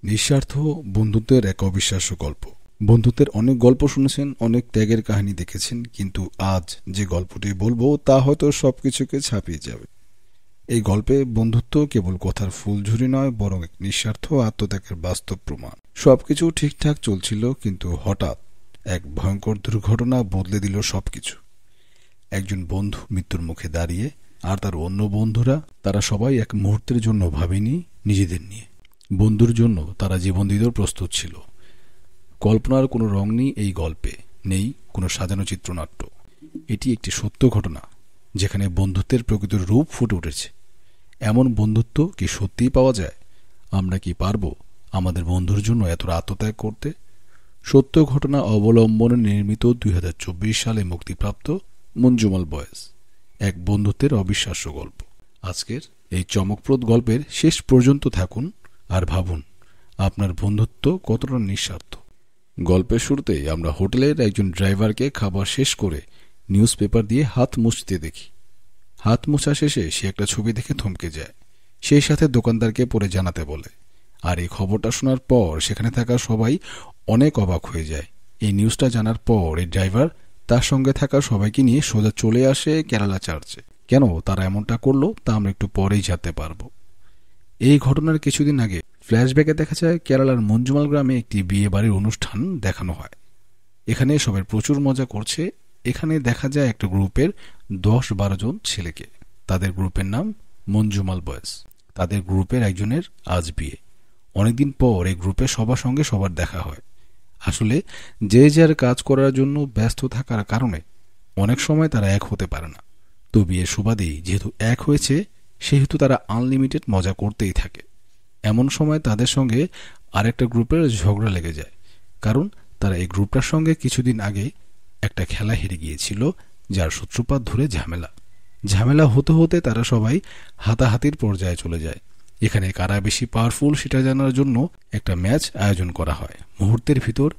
নিঃস্বার্থ বন্ধুত্বের এক অবিশ্বাস্য গল্প। বন্ধুত্বের অনেক গল্প শুনেছেন, অনেক ত্যাগের কাহিনী দেখেছেন, কিন্তু আজ যে গল্পটি বলবো তা হয়তো সবকিছুকে ছাপিয়ে যাবে। এই গল্পে বন্ধুত্ব কেবল কথার ফুলঝুরি নয়, বরং এক নিঃস্বার্থ আত্মত্যাগের বাস্তব প্রমাণ। সবকিছু ঠিকঠাক চলছিল, কিন্তু হঠাৎ এক ভয়ঙ্কর দুর্ঘটনা বদলে দিল সবকিছু। একজন বন্ধু মৃত্যুর মুখে দাঁড়িয়ে, আর তার অন্য বন্ধুরা, তারা সবাই এক মুহূর্তের জন্য ভাবেনি নিজেদের নিয়ে। বন্ধুর জন্য তারা জীবন দিতেও প্রস্তুত ছিল। কল্পনার কোনো রং নেই এই গল্পে, নেই কোনো সাজানো চিত্রনাট্য। এটি একটি সত্য ঘটনা, যেখানে বন্ধুত্বের প্রকৃত রূপ ফুটে উঠেছে। এমন বন্ধুত্ব কি সত্যিই পাওয়া যায়? আমরা কি পারবো আমাদের বন্ধুর জন্য এতটা আত্মত্যাগ করতে? সত্য ঘটনা অবলম্বনে নির্মিত 2024 সালে মুক্তিপ্রাপ্ত মঞ্জুমাল বয়েজ, এক বন্ধুত্বের অবিশ্বাস্য গল্প। আজকের এই চমকপ্রদ গল্পের শেষ পর্যন্ত থাকুন আর ভাবুন, আপনার বন্ধুত্ব কতটা নিঃস্বার্থ। গল্পের শুরুতেই আমরা হোটেলের একজন ড্রাইভারকে খাবার শেষ করে নিউজ পেপার দিয়ে হাত মুছতে দেখি। হাত মোছা শেষে সে একটা ছবি দেখে থমকে যায়, সেই সাথে দোকানদারকে পরে জানাতে বলে। আর এই খবরটা শোনার পর সেখানে থাকা সবাই অনেক অবাক হয়ে যায়। এই নিউজটা জানার পর এই ড্রাইভার তার সঙ্গে থাকা সবাইকে নিয়ে সোজা চলে আসে কেরালা চার্চে। কেন তারা এমনটা করলো তা আমরা একটু পরেই জানতে পারবো। এই ঘটনার কিছুদিন আগে ফ্ল্যাশব্যাকে দেখা যায় কেরালার মঞ্জুমাল গ্রামে একটি বিয়ে বাড়ির অনুষ্ঠান দেখানো হয়। এখানে সবাই প্রচুর মজা করছে। এখানে দেখা যায় একটা গ্রুপের 10-12 জন ছেলেকে। তাদের গ্রুপের নাম মঞ্জুমাল বয়েজ। তাদের গ্রুপের একজনের আজ বিয়ে। অনেকদিন পর এই গ্রুপে সবার সঙ্গে সবার দেখা হয়। আসলে যে যার কাজ করার জন্য ব্যস্ত থাকার কারণে অনেক সময় তারা এক হতে পারে না। তো বিয়ের সুবাদেই যেহেতু এক হয়েছে, সেহেতু তারা আনলিমিটেড মজা করতেই থাকে। এমন সময় তাদের সঙ্গে আরেকটা গ্রুপের ঝগড়া লেগে যায়, কারণ তারা এই গ্রুপটার সঙ্গে কিছুদিন আগে একটা খেলা হেরে গিয়েছিল, যার সূত্রপাত ধরে ঝামেলা হতে হতে তারা সবাই হাতাহাতির পর্যায়ে চলে যায়। এখানে কারা বেশি পাওয়ারফুল সেটা জানার জন্য একটা ম্যাচ আয়োজন করা হয়। মুহূর্তের ভিতর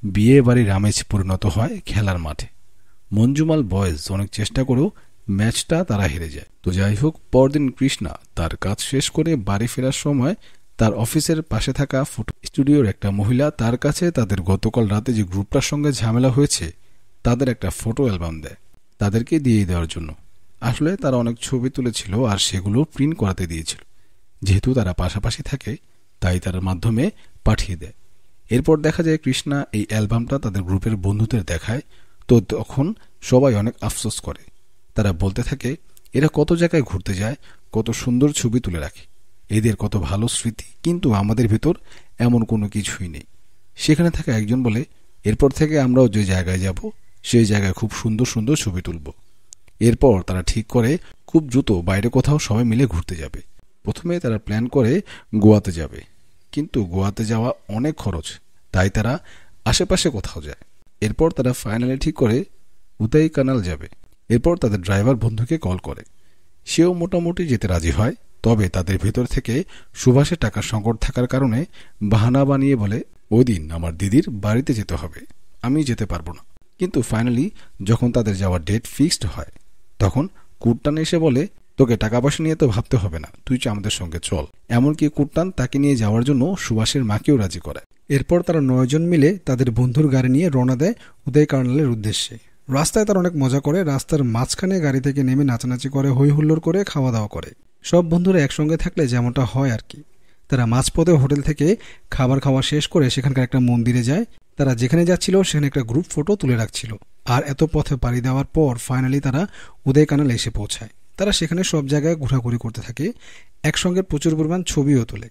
বিয়ে বাড়ির আমেজ পরিণত হয় খেলার মাঠে। মঞ্জুমাল বয়েজ অনেক চেষ্টা করেও ম্যাচটা তারা হেরে যায়। তো যাই হোক, পরদিন কৃষ্ণা তার কাজ শেষ করে বাড়ি ফেরার সময় তার অফিসের পাশে থাকা ফটো স্টুডিওর একটা মহিলা তার কাছে তাদের গতকাল রাতে যে গ্রুপটার সঙ্গে ঝামেলা হয়েছে তাদের একটা ফটো অ্যালবাম দেয়, তাদেরকে দিয়ে দেওয়ার জন্য। আসলে তারা অনেক ছবি তুলেছিল আর সেগুলো প্রিন্ট করাতে দিয়েছিল। যেহেতু তারা পাশাপাশি থাকে, তাই তার মাধ্যমে পাঠিয়ে দেয়। এরপর দেখা যায় কৃষ্ণা এই অ্যালবামটা তাদের গ্রুপের বন্ধুদের দেখায়। তো তখন সবাই অনেক আফসোস করে। তারা বলতে থাকে, এরা কত জায়গায় ঘুরতে যায়, কত সুন্দর ছবি তুলে রাখে, এদের কত ভালো স্মৃতি, কিন্তু আমাদের ভেতর এমন কোনো কিছুই নেই। সেখানে থাকা একজন বলে, এরপর থেকে আমরাও যে জায়গায় যাব সেই জায়গায় খুব সুন্দর সুন্দর ছবি তুলব। এরপর তারা ঠিক করে খুব দ্রুত বাইরে কোথাও সবাই মিলে ঘুরতে যাবে। প্রথমে তারা প্ল্যান করে গোয়াতে যাবে, কিন্তু গোয়াতে যাওয়া অনেক খরচ, তাই তারা আশেপাশে কোথাও যায়। এরপর তারা ফাইনালি ঠিক করে উদাই কানাল যাবে। এরপর তাদের ড্রাইভার বন্ধুকে কল করে, সেও মোটামুটি যেতে রাজি হয়। তবে তাদের ভেতর থেকে সুভাষের টাকার সংকট থাকার কারণে বাহানা বানিয়ে বলে, ওই দিন আমার দিদির বাড়িতে যেতে হবে, আমি যেতে পারবো না। কিন্তু ফাইনালি যখন তাদের যাওয়ার ডেট ফিক্সড হয়, তখন কুট্টান এসে বলে, তোকে টাকা পয়সা নিয়ে তো ভাবতে হবে না, তুই আমাদের সঙ্গে চল। এমনকি কুট্টান তাকে নিয়ে যাওয়ার জন্য সুভাষের মাকেও রাজি করায়। এরপর তারা 9 জন মিলে তাদের বন্ধুর গাড়ি নিয়ে রওনা দেয় উদয় কার্নালের উদ্দেশ্যে। রাস্তায় তারা অনেক মজা করে, রাস্তার মাঝখানে গাড়ি থেকে নেমে নাচানাচি করে, হই হুল্লোড় করে, খাওয়া দাওয়া করে। সব বন্ধুরা একসঙ্গে থাকলে যেমনটা হয় আর কি। তারা মাঝপথে হোটেল থেকে খাবার খাওয়া শেষ করে সেখানকার একটা মন্দিরে যায়। তারা যেখানে যাচ্ছিল সেখানে একটা গ্রুপ ফটো তুলে রাখছিল। আর এত পথে পাড়ি দেওয়ার পর ফাইনালি তারা উদয় কানালে এসে পৌঁছায়। তারা সেখানে সব জায়গায় ঘোরাঘুরি করতে থাকে, একসঙ্গে প্রচুর পরিমাণ ছবিও তোলে।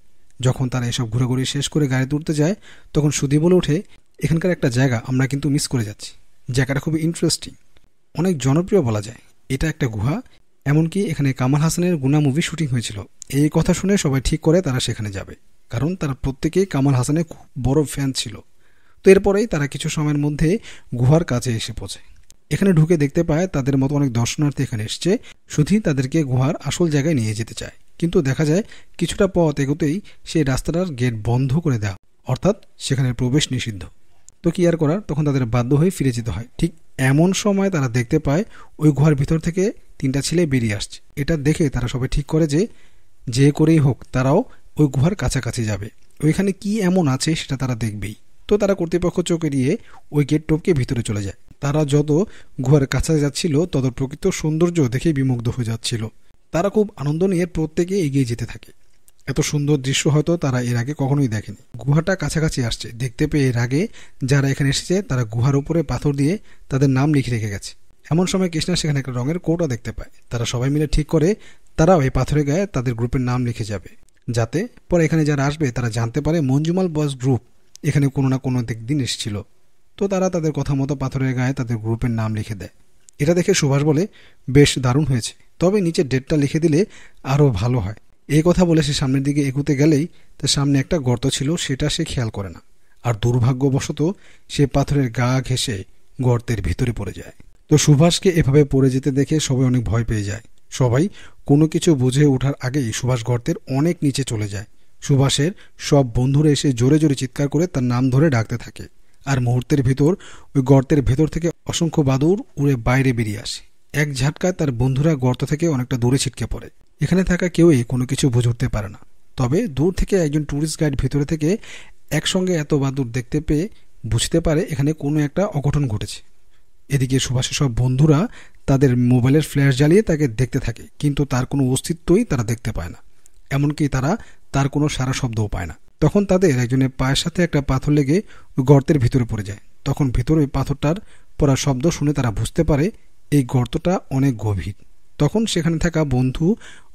যখন তারা এসব ঘোরাঘুরি শেষ করে গাড়িতে উঠতে যায়, তখন সুধী বলে ওঠে, এখানকার একটা জায়গা আমরা কিন্তু মিস করে যাচ্ছি। জায়গাটা খুবই ইন্টারেস্টিং, অনেক জনপ্রিয় বলা যায়। এটা একটা গুহা, এমনকি এখানে কামাল হাসানের গুনা মুভি শুটিং হয়েছিল। এই কথা শুনে সবাই ঠিক করে তারা সেখানে যাবে, কারণ তারা প্রত্যেকেই কামাল হাসানের খুব বড় ফ্যান ছিল। তো এরপরেই তারা কিছু সময়ের মধ্যে গুহার কাছে এসে পৌঁছায়। এখানে ঢুকে দেখতে পায় তাদের মতো অনেক দর্শনার্থী এখানে এসছে। শুধু তাদেরকে গুহার আসল জায়গায় নিয়ে যেতে চায়, কিন্তু দেখা যায় কিছুটা পথ এগোতেই সেই রাস্তাটার গেট বন্ধ করে দেওয়া, অর্থাৎ সেখানে প্রবেশ নিষিদ্ধ। তো কি আর করার, তখন তাদের বাধ্য হয়ে ফিরে যেতে হয়। ঠিক এমন সময় তারা দেখতে পায় ওই গুহার ভিতর থেকে 3টা ছেলে বেরিয়ে আসছে। এটা দেখে তারা সবাই ঠিক করে যে করেই হোক তারাও ওই গুহার কাছাকাছি যাবে, ওইখানে কি এমন আছে সেটা তারা দেখবেই। তো তারা কর্তৃপক্ষ চোখে দিয়ে ওই গেট টপকে ভিতরে চলে যায়। তারা যত গুহার কাছে যাচ্ছিল তত প্রকৃত সৌন্দর্য দেখে বিমুগ্ধ হয়ে যাচ্ছিল। তারা খুব আনন্দ নিয়ে প্রত্যেকে এগিয়ে যেতে থাকে। এত সুন্দর দৃশ্য হয়তো তারা এর আগে কখনোই দেখেনি। গুহাটা কাছাকাছি আসছে দেখতে পেয়ে এর আগে যারা এখানে এসেছে তারা গুহার উপরে পাথর দিয়ে তাদের নাম লিখে রেখে গেছে। এমন সময় কৃষ্ণা সেখানে একটা রঙের কৌটা দেখতে পায়। তারা সবাই মিলে ঠিক করে তারাও এই পাথরের গায়ে তাদের গ্রুপের নাম লিখে যাবে, যাতে পরে এখানে যারা আসবে তারা জানতে পারে মঞ্জুমাল বয়েজ গ্রুপ এখানে কোনো না কোনো দিন এসেছিল। তো তারা তাদের কথা মতো পাথরের গায়ে তাদের গ্রুপের নাম লিখে দেয়। এটা দেখে সুভাষ বলে, বেশ দারুণ হয়েছে, তবে নিচে ডেটটা লিখে দিলে আরও ভালো হয়। এই কথা বলে সে সামনের দিকে এগুতে গেলেই তার সামনে একটা গর্ত ছিল, সেটা সে খেয়াল করে না। আর দুর্ভাগ্যবশত সে পাথরের গা ঘেঁষে গর্তের ভিতরে পড়ে যায়। তো সুভাষকে এভাবে পড়ে যেতে দেখে সবাই অনেক ভয় পেয়ে যায়। সবাই কোনো কিছু বুঝে ওঠার আগেই সুভাষ গর্তের অনেক নিচে চলে যায়। সুভাষের সব বন্ধুরা এসে জোরে জোরে চিৎকার করে তার নাম ধরে ডাকতে থাকে। আর মুহূর্তের ভিতর ওই গর্তের ভেতর থেকে অসংখ্য বাদুড় উড়ে বাইরে বেরিয়ে আসে। এক ঝাটকায় তার বন্ধুরা গর্ত থেকে অনেকটা দূরে ছিটকে পড়ে। এখানে থাকা কেউই কোনো কিছু বুঝে উঠতে পারে না। তবে দূর থেকে একজন ট্যুরিস্ট গাইড ভেতরে থেকে একসঙ্গে এত বাদুড় দেখতে পেয়ে বুঝতে পারে এখানে কোনো একটা অঘটন ঘটেছে। এদিকে সুভাষের সব বন্ধুরা তাদের মোবাইলের ফ্ল্যাশ জ্বালিয়ে তাকে দেখতে থাকে, কিন্তু তার কোনো অস্তিত্বই তারা দেখতে পায় না। এমনকি তারা তার কোনো সারা শব্দও পায় না। তখন তাদের একজনের পায়ের সাথে একটা পাথর লেগে গর্তের ভিতরে পড়ে যায়। তখন ভিতরে ওই পাথরটার পড়ার শব্দ শুনে তারা বুঝতে পারে এই গর্তটা অনেক গভীর। তখন সেখানে থাকা বন্ধু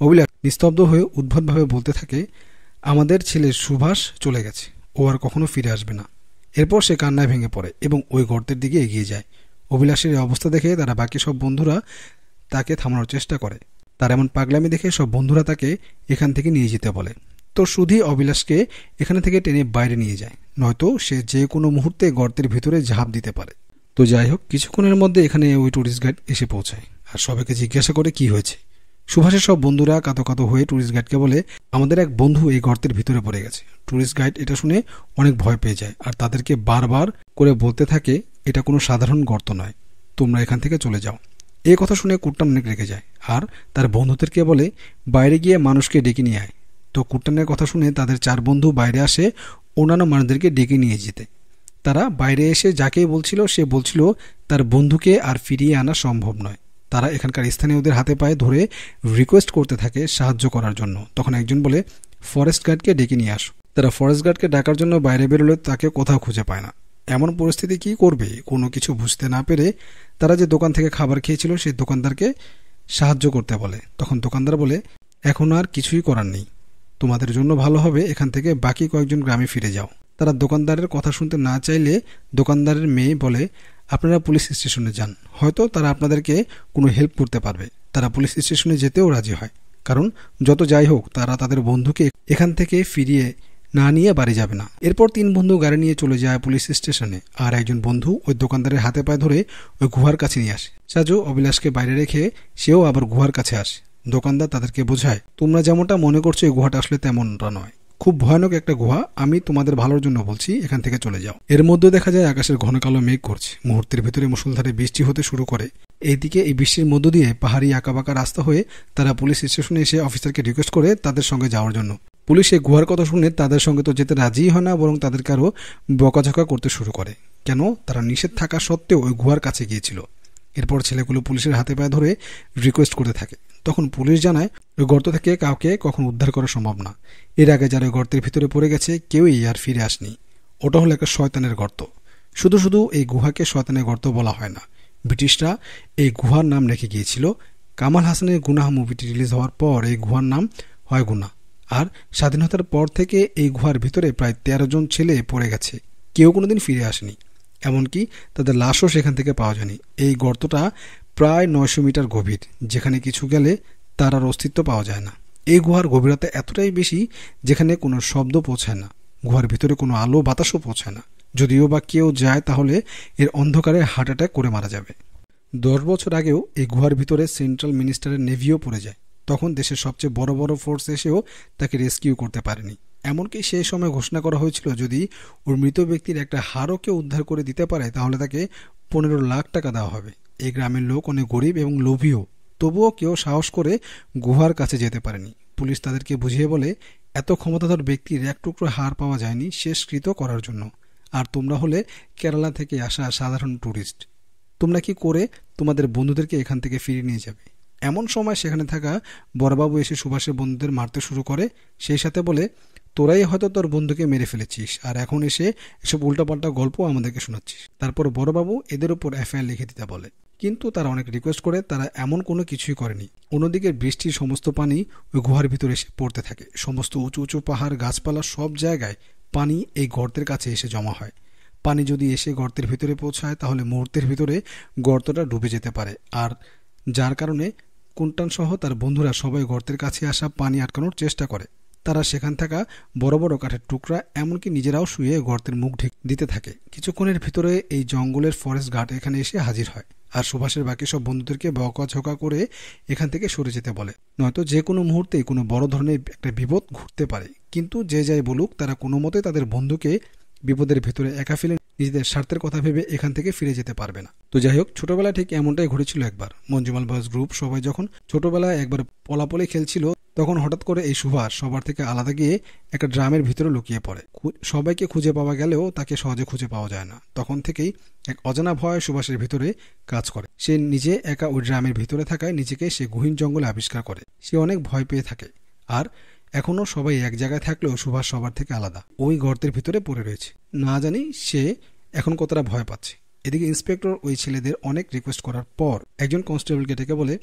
অভিলাষ নিস্তব্ধ হয়ে উদ্ভটভাবে বলতে থাকে, আমাদের ছেলে সুভাষ চলে গেছে, ও আর কখনো ফিরে আসবে না। এরপর সে কান্নায় ভেঙে পড়ে এবং ওই গর্তের দিকে এগিয়ে যায়। অভিলাষের এই অবস্থা দেখে তারা বাকি সব বন্ধুরা তাকে থামানোর চেষ্টা করে। তার এমন পাগলামি দেখে সব বন্ধুরা তাকে এখান থেকে নিয়ে যেতে বলে। তো সুধী অভিলাষকে এখানে থেকে টেনে বাইরে নিয়ে যায়, নয়তো সে যে কোনো মুহূর্তে গর্তের ভিতরে ঝাঁপ দিতে পারে। তো যাই হোক, কিছুক্ষণের মধ্যে এখানে ওই ট্যুরিস্ট গাইড এসে পৌঁছায় আর সবাইকে জিজ্ঞাসা করে কি হয়েছে। সুভাষের সব বন্ধুরা কাতো কাতো হয়ে ট্যুরিস্ট গাইডকে বলে, আমাদের এক বন্ধু এই গর্তের ভিতরে পড়ে গেছে। ট্যুরিস্ট গাইড এটা শুনে অনেক ভয় পেয়ে যায় আর তাদেরকে বারবার করে বলতে থাকে, এটা কোনো সাধারণ গর্ত নয়, তোমরা এখান থেকে চলে যাও। এই কথা শুনে কুট্টান অনেক রেগে যায় আর তার বন্ধুদেরকে বলে, বাইরে গিয়ে মানুষকে ডেকে নিয়ে আয়। তো কুট্টানের কথা শুনে তাদের 4 বন্ধু বাইরে আসে অন্যান্য মানুষদেরকে ডেকে নিয়ে যেতে। তারা বাইরে এসে যাকেই বলছিল সে বলছিল তার বন্ধুকে আর ফিরিয়ে আনা সম্ভব নয়। তারা এখানকার স্থানীয়দের হাতে পায়ে ধরে রিকোয়েস্ট করতে থাকে সাহায্য করার জন্য। তখন একজন বলে, ফরেস্ট গার্ডকে ডেকে নিয়ে আসো। তারা ফরেস্ট গার্ডকে ডাকার জন্য বাইরে বেরোলে তাকে কোথাও খুঁজে পায় না। এমন পরিস্থিতি কি করবে কোনো কিছু বুঝতে না পেরে তারা যে দোকান থেকে খাবার খেয়েছিল সেই দোকানদারকে সাহায্য করতে বলে। তখন দোকানদার বলে, এখন আর কিছুই করার নেই, তোমাদের জন্য ভালো হবে এখান থেকে বাকি কয়েকজন গ্রামে ফিরে যাও। তারা দোকানদারের কথা শুনতে না চাইলে দোকানদারের মেয়ে বলে, আপনারা পুলিশ স্টেশনে যান, হয়তো তারা আপনাদেরকে কোনো হেল্প করতে পারবে। তারা পুলিশ স্টেশনে যেতেও রাজি হয়, কারণ যত যাই হোক তারা তাদের বন্ধুকে এখান থেকে ফিরিয়ে না নিয়ে বাড়ি যাবে না। এরপর 3 বন্ধু গাড়ি নিয়ে চলে যায় পুলিশ স্টেশনে আর একজন বন্ধু ওই দোকানদারের হাতে পায়ে ধরে ওই গুহার কাছে নিয়ে আসে। সাজু অভিলাষকে বাইরে রেখে সেও আবার গুহার কাছে আসে। দোকানদার তাদেরকে বোঝায়, তোমরা যেমনটা মনে করছো এই গুহাটা আসলে তেমনটা নয়, খুব ভয়ানক একটা গুহা, আমি তোমাদের ভালোর জন্য বলছি, এখান থেকে চলে যাও। এর মধ্যে দেখা যায় আকাশের ঘন কালো মেঘ করছে, মুহূর্তের ভিতরে মুষলধারে বৃষ্টি হতে শুরু করে। এইদিকে এই বৃষ্টির মধ্য দিয়ে পাহাড়ি আঁকাবাঁকা রাস্তা হয়ে তারা পুলিশ স্টেশনে এসে অফিসারকে রিকোয়েস্ট করে তাদের সঙ্গে যাওয়ার জন্য। পুলিশ এই গুহার কথা শুনে তাদের সঙ্গে তো যেতে রাজিই হয় না, বরং তাদেরকে আরও বকাঝকা করতে শুরু করে, কেন তারা নিষেধ থাকা সত্ত্বেও ওই গুহার কাছে গিয়েছিল। এরপর ছেলেগুলো পুলিশের হাতে পায়ে ধরে রিকোয়েস্ট করতে থাকে। তখন পুলিশ জানায় ওই গর্ত থেকে কাউকে কখন উদ্ধার করা সম্ভব না। এর আগে যারা গর্তের ভিতরে পড়ে গেছে কেউই আর ফিরে আসেনি। ওটা হলো একটা শয়তানের গর্ত। শুধু শুধু এই গুহাকে শয়তানের গর্ত বলা হয় না, ব্রিটিশরা এই গুহার নাম রেখে গিয়েছিল। কামাল হাসানের গুনাহ মুভিটি রিলিজ হওয়ার পর এই গুহার নাম হয় গুনাহ। আর স্বাধীনতার পর থেকে এই গুহার ভিতরে প্রায় 13 জন ছেলে পড়ে গেছে, কেউ কোনোদিন ফিরে আসেনি, এমনকি তাদের লাশও সেখান থেকে পাওয়া যায়নি। এই গর্তটা প্রায় 900 মিটার গভীর, যেখানে কিছু গেলে তার আর অস্তিত্ব পাওয়া যায় না। এই গুহার গভীরতা এতটাই বেশি যেখানে কোনো শব্দ পৌঁছায় না, গুহার ভিতরে কোনো আলো বাতাসও পৌঁছায় না। যদিও বা কেউ যায় তাহলে এর অন্ধকারে হার্ট অ্যাটাক করে মারা যাবে। 10 বছর আগেও এই গুহার ভিতরে সেন্ট্রাল মিনিস্টারের নেভিও পড়ে যায়। তখন দেশের সবচেয়ে বড় বড় ফোর্স এসেও তাকে রেস্কিউ করতে পারেনি। এমনকি সেই সময় ঘোষণা করা হয়েছিল যদি ওর মৃত ব্যক্তির একটা হাড়ও কেউ উদ্ধার করে দিতে পারে তাহলে তাকে 15 লাখ টাকা দেওয়া হবে। এই গ্রামের লোক অনেক গরিব এবং লোভীও, তবুও কেউ সাহস করে গুহার কাছে যেতে পারেনি। পুলিশ তাদেরকে বুঝিয়ে বলে, এত ক্ষমতাধর ব্যক্তির এক টুকরো হাড় পাওয়া যায়নি শেষকৃত করার জন্য। আর তোমরা হলে কেরালা থেকে আসা সাধারণ ট্যুরিস্ট। তোমরা কি করে তোমাদের বন্ধুদেরকে এখান থেকে ফিরিয়ে নিয়ে যাবে? এমন সময় সেখানে থাকা বড়বাবু এসে সুভাষের বন্ধুদের মারতে শুরু করে। সেই সাথে বলে, তোরাই হয়তো তোর বন্ধুকে মেরে ফেলেছিস, আর এখন এসে এসব উল্টাপাল্টা গল্প আমাদেরকে শোনাচ্ছিস। তারপর বড়বাবু এদের উপর এফআইআর লিখে দিতে বলে, কিন্তু তারা অনেক রিকোয়েস্ট করে, তারা এমন কোনো কিছুই করেনি। অন্যদিকে বৃষ্টির সমস্ত পানি ওই গুহার ভিতরে এসে পড়তে থাকে। সমস্ত উঁচু উঁচু পাহাড়, গাছপালা, সব জায়গায় পানি এই গর্তের কাছে এসে জমা হয়। পানি যদি এসে গর্তের ভিতরে পৌঁছায় তাহলে মুহূর্তের ভিতরে গর্তটা ডুবে যেতে পারে, আর যার কারণে কুন্টান সহ তার বন্ধুরা সবাই গর্তের কাছে আসা পানি আটকানোর চেষ্টা করে। তারা সেখান থাকা বড় বড় কাঠের টুকরা, এমনকি নিজেরাও শুয়ে গর্তের মুখ ঢেকে দিতে থাকে। কিছুক্ষণের ভিতরে এই জঙ্গলের ফরেস্ট গার্ড এখানে এসে হাজির হয়, আর সুভাষের বাকি সব বন্ধুদেরকে বকাঝকা করে এখান থেকে সরে যেতে বলে, নয়তো যে কোনো মুহূর্তে কোনো বড় ধরনের একটা বিপদ ঘটতে পারে। কিন্তু যে যাই বলুক, তারা কোনো মতে তাদের বন্ধুকে বিপদের ভেতরে একা ফেলে নিজেদের স্বার্থের কথা ভেবে এখান থেকে ফিরে যেতে পারবে না। তো যাই হোক, ছোটবেলায় ঠিক এমনটাই ঘটেছিল একবার। মঞ্জুমাল বয়েজ গ্রুপ সবাই যখন ছোটবেলায় একবার পলাপলি খেলছিল, তখন হঠাৎ করে এই সুভাষ সবার থেকে আলাদা গিয়ে একটা ড্রামের ভিতরে লুকিয়ে পড়ে। সবাইকে খুঁজে পাওয়া গেলেও তাকে সহজে খুঁজে পাওয়া যায় না। তখন থেকেই এক অজানা ভয় সুভাষের ভিতরে কাজ করে। সে নিজে একা ওই ড্রামের ভিতরে থাকায় নিজেকে সে গহীন জঙ্গলে আবিষ্কার করে। সে অনেক ভয় পেয়ে থাকে, আর এখনও সবাই এক জায়গায় থাকলেও সুভাষ সবার থেকে আলাদা ওই গর্তের ভিতরে পড়ে রয়েছে। না জানি সে এখন কতটা ভয় পাচ্ছে। এদিকে ইন্সপেক্টর ওই ছেলেদের অনেক রিকোয়েস্ট করার পর একজন কনস্টেবলকে ডেকে বলে,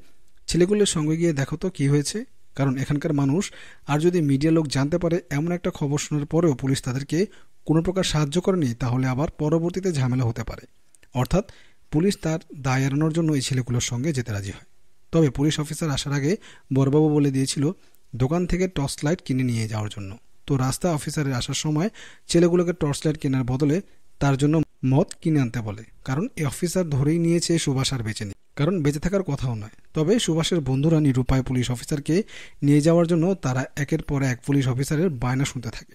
ছেলেগুলোর সঙ্গে গিয়ে দেখো তো কি হয়েছে, কারণ এখানকার মানুষ আর যদি মিডিয়া লোক জানতে পারে এমন একটা খবর শোনার পরেও পুলিশ তাদেরকে কোনো প্রকার সাহায্য করেনি, তাহলে আবার পরবর্তীতে ঝামেলা হতে পারে। অর্থাৎ পুলিশ তার দায় এড়ানোর জন্য এই ছেলেগুলোর সঙ্গে যেতে রাজি হয়। তবে পুলিশ অফিসার আসার আগে বড়বাবু বলে দিয়েছিল দোকান থেকে টর্চ লাইট কিনে নিয়ে যাওয়ার জন্য। তো রাস্তা অফিসারের আসার সময় ছেলেগুলোকে টর্চ লাইট কেনার বদলে তার জন্য মদ কিনে আনতে বলে, কারণ এই অফিসার ধরেই নিয়েছে সুভাষ আর বেঁচে নেই, কারণ বেঁচে থাকার কথাও নয়। তবে সুভাষের বন্ধুরা নিরুপায় পুলিশ অফিসারকে নিয়ে যাওয়ার জন্য তারা একের পর এক পুলিশ অফিসারের বায়না শুনতে থাকে।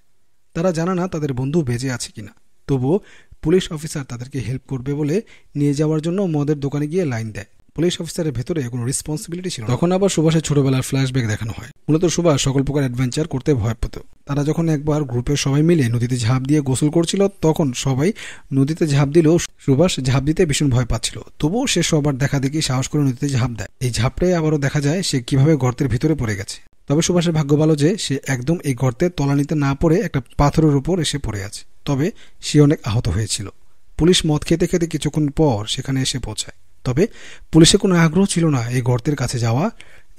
তারা জানে না তাদের বন্ধু বেঁচে আছে কিনা, তবুও পুলিশ অফিসার তাদেরকে হেল্প করবে বলে নিয়ে যাওয়ার জন্য মদের দোকানে গিয়ে লাইন দেয়। পুলিশ অফিসারের ভেতরে কোনো রেসপন্সিবিলিটি ছিল। তখন আবার সুভাষের ছোটবেলার ফ্ল্যাশব্যাক দেখানো হয়। মূলত সুভাষ সকল প্রকার অ্যাডভেঞ্চার করতে ভয় পেত। তারা যখন একবার গ্রুপের সবাই মিলে নদীতে ঝাঁপ দিয়ে গোসল করছিল, তখন সবাই নদীতে ঝাঁপ দিলেও সুভাষ ঝাঁপ দিতে ভীষণ ভয় পাচ্ছিল। তবুও সে সবার দেখা দেখি সাহস করে নদীতে ঝাঁপ দেয়। এই ঝাঁপটাই আবারও দেখা যায় সে কিভাবে গর্তের ভিতরে পড়ে গেছে। তবে সুভাষের ভাগ্য ভালো যে সে একদম এই গর্তের তলানিতে না পড়ে একটা পাথরের উপর এসে পড়ে আছে। তবে সে অনেক আহত হয়েছিল। পুলিশ মদ খেতে খেতে কিছুক্ষণ পর সেখানে এসে পৌঁছায়। তবে পুলিশের কোনো আগ্রহ ছিল না এই গর্তের কাছে যাওয়া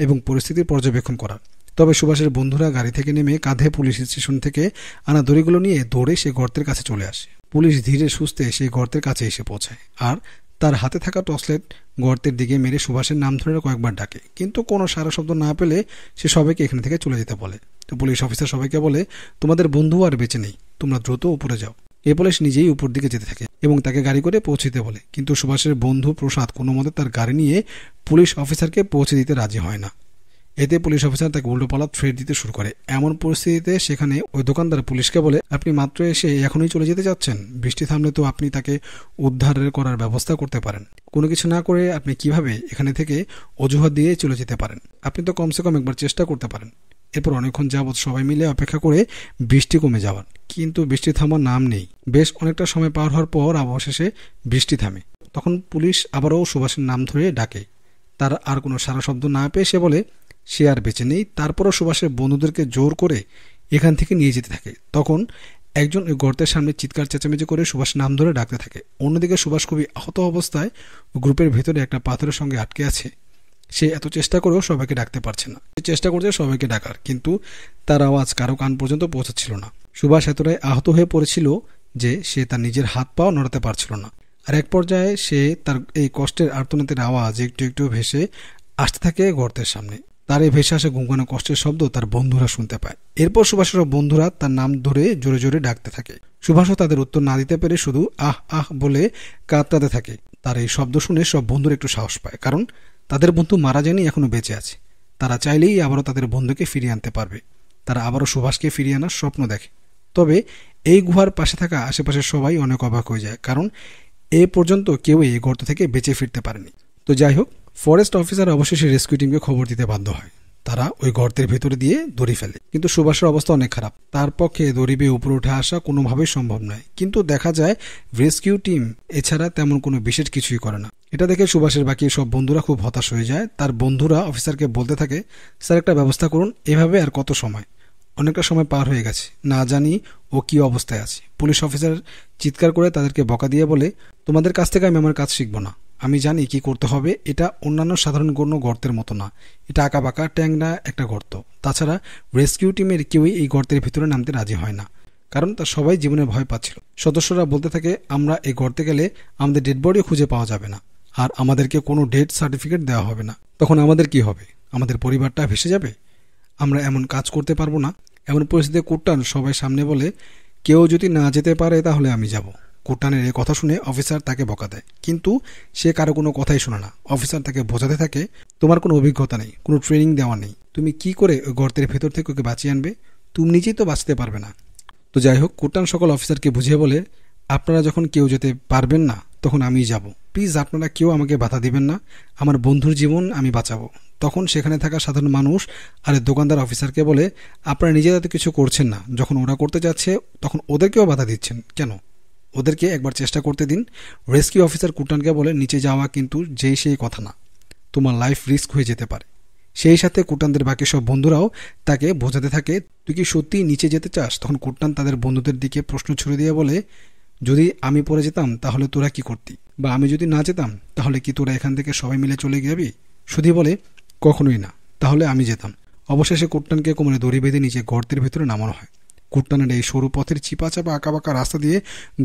এবং পরিস্থিতির পর্যবেক্ষণ করা। তবে সুভাষের বন্ধুরা গাড়ি থেকে নেমে কাঁধে পুলিশ স্টেশন থেকে আনা দড়িগুলো নিয়ে দৌড়ে সে গর্তের কাছে চলে আসে। পুলিশ ধীরে সুস্থে সেই গর্তের কাছে এসে পৌঁছায়, আর তার হাতে থাকা টর্চলাইট গর্তের দিকে মেরে সুভাষের নাম ধরে কয়েকবার ডাকে, কিন্তু কোনো সারা শব্দ না পেলে সে সবাইকে এখান থেকে চলে যেতে বলে। তো পুলিশ অফিসার সবাইকে বলে, তোমাদের বন্ধু আর বেঁচে নেই, তোমরা দ্রুত উপরে যাও। এ বলে সে নিজেই উপর দিকে যেতে থাকে এবং তাকে গাড়ি করে পৌঁছে দিতে বলে। কিন্তু সুভাষের বন্ধু প্রসাদ কোনো মতে তার গাড়ি নিয়ে পুলিশ অফিসারকে পৌঁছে দিতে রাজি হয় না। এতে পুলিশ অফিসার তাকে উল্টোপাল্টা থ্রেট দিতে শুরু করে। এমন পরিস্থিতিতে সেখানে ওই দোকানদার পুলিশকে বলে, আপনি মাত্র এসে এখনই চলে যেতে চাচ্ছেন? বৃষ্টি থামলে তো আপনি তাকে উদ্ধারের করার ব্যবস্থা করতে পারেন। কোনো কিছু না করে আপনি কিভাবে এখানে থেকে অজুহাত দিয়ে চলে যেতে পারেন? আপনি তো কমসে কম একবার চেষ্টা করতে পারেন। এরপর অনেকক্ষণ যাবৎ সবাই মিলে অপেক্ষা করে বৃষ্টি কমে যাওয়ার, কিন্তু বৃষ্টি থামার নাম নেই। বেশ অনেকটা সময় পার হওয়ার পর অবশেষে বৃষ্টি থামে। তখন পুলিশ আবারও সুভাষের নাম ধরে ডাকে। তার আর কোনো সারা শব্দ না পেয়ে সে বলে সে আর বেঁচে নেই। তারপরও সুভাষের বন্ধুদেরকে জোর করে এখান থেকে নিয়ে যেতে থাকে। তখন একজন ওই গর্তের সামনে চিৎকার চেঁচামেচি করে সুভাষ নাম ধরে ডাকতে থাকে। অন্যদিকে সুভাষ খুবই আহত অবস্থায় গ্রুপের ভেতরে একটা পাথরের সঙ্গে আটকে আছে। সে এত চেষ্টা করেও সবাইকে ডাকতে পারছে না। সে চেষ্টা করছে সবাইকে ডাকার, কিন্তু তার আওয়াজ কারো কান পর্যন্ত পৌঁছাচ্ছিল না। সুভাষ এতটাই আহত হয়ে পড়েছিল যে সে তার নিজের হাত পাও নড়াতে পারছিল না। আর এক পর্যায়ে সে তার এই কষ্টের আর্তনাদের আওয়াজ একটু একটু ভেসে আসতে থাকে গর্তের সামনে। তার এই ভেসে আসে গুনগুনো কষ্টের শব্দ তার বন্ধুরা শুনতে পায়। এরপর সুভাষের বন্ধুরা তার নাম ধরে জোরে জোরে ডাকতে থাকে। সুভাষও তাদের উত্তর না দিতে পেরে শুধু আহ আহ বলে কাঁদতে থাকে। তার এই শব্দ শুনে সব বন্ধুরা একটু সাহস পায়, কারণ তাদের বন্ধু মারা যায়নি, এখনো বেঁচে আছে। তারা চাইলেই আবারও তাদের বন্ধুকে ফিরিয়ে আনতে পারবে। তারা আবারও সুভাষকে ফিরিয়ে আনার স্বপ্ন দেখে। তবে এই গুহার পাশে থাকা আশেপাশের সবাই অনেক অবাক হয়ে যায়, কারণ এ পর্যন্ত কেউই এই গর্ত থেকে বেঁচে ফিরতে পারেনি। তো যাই হোক, ফরেস্ট অফিসার অবশেষে রেস্কিউ টিমকে খবর দিতে বাধ্য হয়। তারা ওই গর্তের ভেতরে দিয়ে দড়ি ফেলে, কিন্তু সুভাষের অবস্থা অনেক খারাপ। তার পক্ষে দড়ি বেয়ে উপরে উঠে আসা কোনোভাবেই সম্ভব নয়। কিন্তু দেখা যায় রেস্কিউ টিম এছাড়া তেমন কোনো বিশেষ কিছুই করে না। এটা দেখে সুভাষের বাকি সব বন্ধুরা খুব হতাশ হয়ে যায়। তার বন্ধুরা অফিসারকে বলতে থাকে, স্যার একটা ব্যবস্থা করুন, এভাবে আর কত সময়, অনেকটা সময় পার হয়ে গেছে, না জানি ও কি অবস্থায় আছে। পুলিশ অফিসার চিৎকার করে তাদেরকে বকা দিয়ে বলে, তোমাদের কাছ থেকে আমি আমার কাজ শিখব না, আমি জানি কি করতে হবে। এটা অন্যান্য সাধারণ কোনো গর্তের মতো না, এটা আঁকাবাঁকা ট্যাংরা একটা গর্ত। তাছাড়া রেস্কিউ টিমের কেউই এই গর্তের ভিতরে নামতে রাজি হয় না, কারণ তার সবাই জীবনে ভয় পাচ্ছিল। সদস্যরা বলতে থাকে, আমরা এই গর্তে গেলে আমাদের ডেড বডিও খুঁজে পাওয়া যাবে না, আর আমাদেরকে কোনো ডেথ সার্টিফিকেট দেওয়া হবে না। তখন আমাদের কি হবে? আমাদের পরিবারটা ভেসে যাবে। আমরা এমন কাজ করতে পারবো না। এমন পরিস্থিতিতে কুট্টান সবাই সামনে বলে, কেউ যদি না যেতে পারে তাহলে আমি যাব। কুট্টানের এই কথা শুনে অফিসার তাকে বকা দেয়, কিন্তু সে কারো কোনো কথাই শোনে না। অফিসার তাকে বোঝাতে থাকে, তোমার কোনো অভিজ্ঞতা নেই, কোনো ট্রেনিং দেওয়া নেই, তুমি কি করে ওই গর্তের ভেতর থেকে ওকে বাঁচিয়ে আনবে? তুমি নিজেই তো বাঁচতে পারবে না। তো যাই হোক, কুট্টান সকল অফিসারকে বুঝিয়ে বলে, আপনারা যখন কেউ যেতে পারবেন না তখন আমিই যাব, প্লিজ আপনারা কেউ আমাকে বাধা দিবেন না, আমার বন্ধুর জীবন আমি বাঁচাবো। তখন সেখানে থাকা সাধারণ মানুষ আর দোকানদার অফিসারকে বলে, আপনারা নিজেরা তো কিছু করছেন না, যখন ওরা করতে যাচ্ছে তখন ওদেরকেও বাধা দিচ্ছেন কেন? ওদেরকে একবার চেষ্টা করতে দিন। রেস্কিউ অফিসার কুট্টানকে বলে, নিচে যাওয়া কিন্তু যেই সেই কথা না, তোমার লাইফ রিস্ক হয়ে যেতে পারে। সেই সাথে কুট্টানদের বাকি সব বন্ধুরাও তাকে বোঝাতে থাকে, তুই কি সত্যিই নিচে যেতে চাস? তখন কুট্টান তাদের বন্ধুদের দিকে প্রশ্ন ছুড়ে দিয়ে বলে, যদি আমি পড়ে যেতাম তাহলে তোরা কি করতি, বা আমি যদি না যেতাম তাহলে কি তোরা এখান থেকে সবাই মিলে চলে যাবি? সুধী বলে, কখনোই না, তাহলে আমি যেতাম। অবশেষে কুট্টানকে কোমরে দড়ি বেঁধে নিচে গর্তের ভেতরে নামানো হয়। কুট্টানের এই সরু পথের চিপাচাপা আঁকাবাঁকা রাস্তা দিয়ে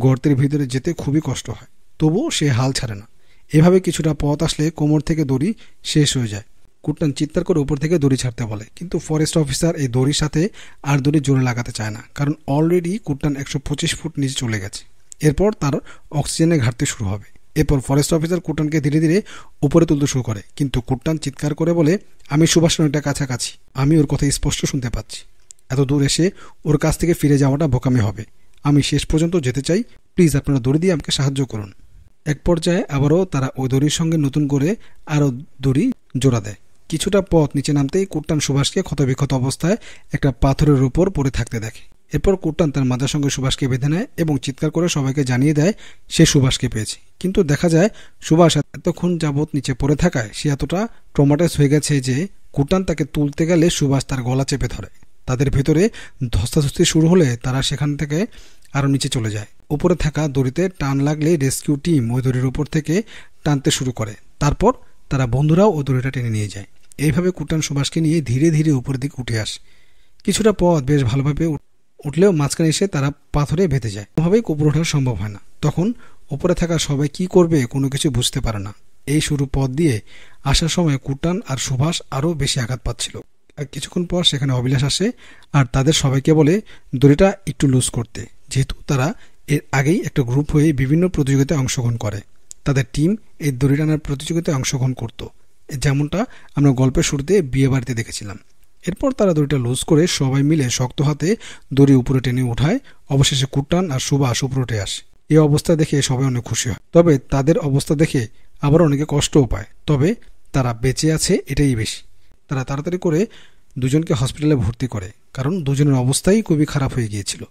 গর্তের ভিতরে যেতে খুবই কষ্ট হয়, তবুও সে হাল ছাড়ে না। এভাবে কিছুটা পথ আসলে কোমর থেকে দড়ি শেষ হয়ে যায়। কুট্টান চিৎকার করে উপর থেকে দড়ি ছাড়তে বলে, কিন্তু ফরেস্ট অফিসার এই দড়ির সাথে আর দড়ি জোরে লাগাতে চায় না, কারণ অলরেডি কুট্টান 125 ফুট নিচে চলে গেছে। এরপর তার অক্সিজেনের ঘাটতি শুরু হবে। এরপর ফরেস্ট অফিসার কুট্টানকে ধীরে ধীরে উপরে তুলতে শুরু করে, কিন্তু কুট্টান চিৎকার করে বলে, আমি সুভাষের অনেকটা কাছাকাছি, আমি ওর কথা স্পষ্ট শুনতে পাচ্ছি, এত দূর এসে ওর কাছ থেকে ফিরে যাওয়াটা বোকামি হবে, আমি শেষ পর্যন্ত যেতে চাই, প্লিজ আপনারা দড়ি দিয়ে আমাকে সাহায্য করুন। এক পর্যায়ে আবারও তারা ওই দড়ির সঙ্গে নতুন করে আরও দড়ি জোড়া দেয়। কিছুটা পথ নিচে নামতেই কুট্টান সুভাষকে ক্ষতবিক্ষত অবস্থায় একটা পাথরের উপর পড়ে থাকতে দেখে। এরপর কুট্টান তার মাথার সঙ্গে সুভাষকে বেঁধে নেয় এবং চিৎকার করে সবাইকে জানিয়ে দেয় সে সুভাষকে পেয়েছে। কিন্তু দেখা যায় সুভাষ এতক্ষণ যাবৎ নিচে পড়ে থাকায় সে এতটা ট্রমাটাইজ হয়ে গেছে যে কুট্টান তাকে তুলতে গেলে সুভাষ তার গলা চেপে ধরে। তাদের ভেতরে ধস্তাধস্তি শুরু হলে তারা সেখান থেকে আরও নিচে চলে যায়। উপরে থাকা দড়িতে টান লাগলে রেস্কিউ টিম ওই দড়ির উপর থেকে টানতে শুরু করে। তারপর তারা বন্ধুরাও ওই দড়িটা টেনে নিয়ে যায়। এইভাবে কুট্টান সুভাষকে নিয়ে ধীরে ধীরে উপরের দিকে উঠে আসে। কিছুটা পথ বেশ ভালোভাবে উঠলেও মাঝখানে এসে তারা পাথরে ভেতে যায়, কোনোভাবেই উপরে ওঠা সম্ভব হয় না। তখন উপরে থাকা সবাই কি করবে কোনো কিছু বুঝতে পারে না। এই সরু পথ দিয়ে আসার সময় কুট্টান আর সুভাষ আরও বেশি আঘাত পাচ্ছিল। আর কিছুক্ষণ পর সেখানে অবিলাস আসে আর তাদের সবাইকে বলে দড়িটা একটু লুজ করতে, যেহেতু তারা এর আগেই একটা গ্রুপ হয়ে বিভিন্ন প্রতিযোগিতায় অংশগ্রহণ করে। তাদের টিম এই দড়ি টানার প্রতিযোগিতায় অংশগ্রহণ করত, যেমনটা আমরা গল্পের শুরুতে বিয়ে বাড়িতে দেখেছিলাম। এরপর তারা দড়িটা লুজ করে সবাই মিলে শক্ত হাতে দড়ি উপরে টেনে উঠায়। অবশেষে কুট্টান আর সুভাষ উপরে উঠে আসে। এই অবস্থা দেখে সবাই অনেক খুশি হয়, তবে তাদের অবস্থা দেখে আবার অনেকে কষ্টও পায়। তবে তারা বেঁচে আছে এটাই বেশি। তারা তাড়াতাড়ি করে দুজনকে হসপিটালে ভর্তি করে, কারণ দুজনের অবস্থাই খুবই খারাপ হয়ে গিয়েছিল।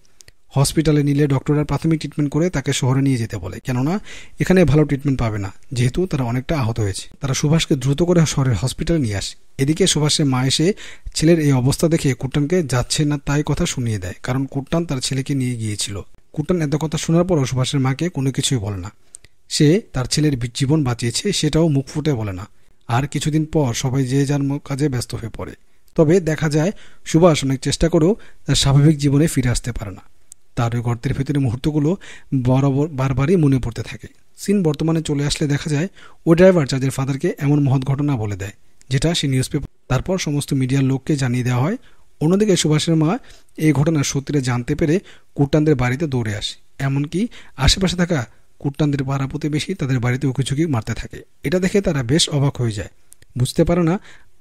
হসপিটালে নিলে ডক্টররা প্রাথমিক ট্রিটমেন্ট করে তাকে শহরে নিয়ে যেতে বলে, কেননা এখানে ভালো ট্রিটমেন্ট পাবে না, যেহেতু তারা অনেকটা আহত হয়েছে। তারা সুভাষকে দ্রুত করে শহরের হসপিটালে নিয়ে আসে। এদিকে সুভাষের মা এসে ছেলের এই অবস্থা দেখে কুট্টানকে যাচ্ছে না তাই কথা শুনিয়ে দেয়, কারণ কুট্টান তার ছেলেকে নিয়ে গিয়েছিল। কুট্টান এত কথা শোনার পরও সুভাষের মাকে কোনো কিছুই বলে না। সে তার ছেলের জীবন বাঁচিয়েছে সেটাও মুখ ফুটে বলে না। আর কিছুদিন পর সবাই যে যার কাজে ব্যস্ত হয়ে পড়ে। তবে দেখা যায় সুভাষ অনেক চেষ্টা করেও তার স্বাভাবিক জীবনে ফিরে আসতে পারে না। তার ওই গর্তের ভেতরে মুহূর্তগুলো বারবারই মনে পড়তে থাকে। সিন বর্তমানে চলে আসলে দেখা যায় ওই ড্রাইভার চাঁদের ফাদারকে এমন মহৎ ঘটনা বলে দেয়, যেটা সে নিউজ পেপার তারপর সমস্ত মিডিয়ার লোককে জানিয়ে দেওয়া হয়। অন্যদিকে সুভাষের মা এই ঘটনার সত্যিটা জানতে পেরে কুট্টানদের বাড়িতে দৌড়ে আসে। এমনকি আশেপাশে থাকা কুট্টানদের পাড়া প্রতিবেশী তাদের বাড়িতে উকিঝুঁকি মারতে থাকে। এটা দেখে তারা বেশ অবাক হয়ে যায়, বুঝতে পারে না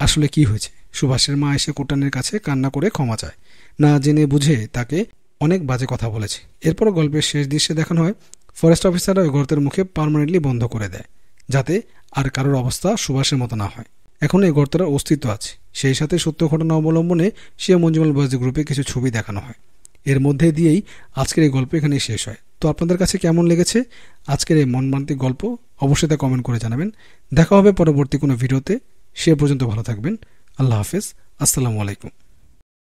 আসলে কি হয়েছে। সুভাষের মা এসে কুট্টানের কাছে কান্না করে ক্ষমা চায়, না জেনে বুঝে তাকে অনেক বাজে কথা বলেছে। এরপর গল্পের শেষ দৃশ্যে দেখানো হয় ফরেস্ট অফিসাররা ওই গর্তের মুখে পার্মানেন্টলি বন্ধ করে দেয়, যাতে আর কারোর অবস্থা সুভাষের মতো না হয়। এখন এই গর্তটার অস্তিত্ব আছে। সেই সাথে সত্য ঘটনা অবলম্বনে শিয়া মঞ্জুমাল বয়েজ গ্রুপে কিছু ছবি দেখানো হয়। এর মধ্যে দিয়েই আজকের এই গল্প এখানেই শেষ হয়। তো আপনাদের কাছে কেমন লেগেছে আজকের এই মর্মান্তিক গল্প অবশ্যই তা কমেন্ট করে জানাবেন। দেখা হবে পরবর্তী কোনো ভিডিওতে। সে পর্যন্ত ভালো থাকবেন। আল্লাহ হাফেজ। আসসালামু আলাইকুম।